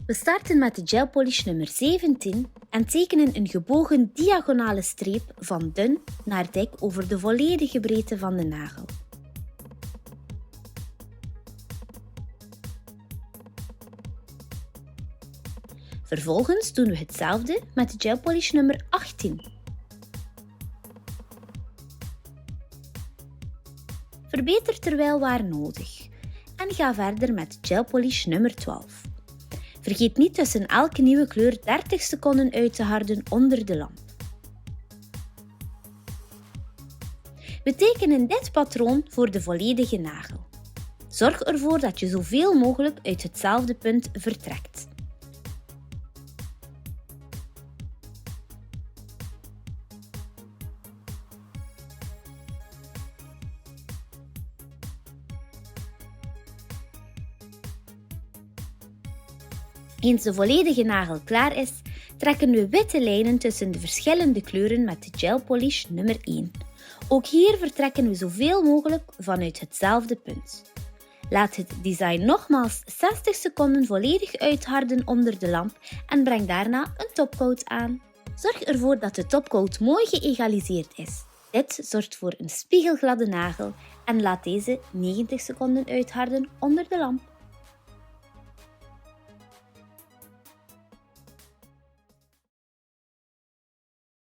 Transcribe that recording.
We starten met de gel polish nummer 17 en tekenen een gebogen diagonale streep van dun naar dik over de volledige breedte van de nagel. Vervolgens doen we hetzelfde met de gel polish nummer 18. Verbeter terwijl waar nodig en ga verder met gel polish nummer 12. Vergeet niet tussen elke nieuwe kleur 30 seconden uit te harden onder de lamp. We tekenen dit patroon voor de volledige nagel. Zorg ervoor dat je zoveel mogelijk uit hetzelfde punt vertrekt. Eens de volledige nagel klaar is, trekken we witte lijnen tussen de verschillende kleuren met de gel polish nummer 1. Ook hier vertrekken we zoveel mogelijk vanuit hetzelfde punt. Laat het design nogmaals 60 seconden volledig uitharden onder de lamp en breng daarna een topcoat aan. Zorg ervoor dat de topcoat mooi geëgaliseerd is. Dit zorgt voor een spiegelgladde nagel en laat deze 90 seconden uitharden onder de lamp.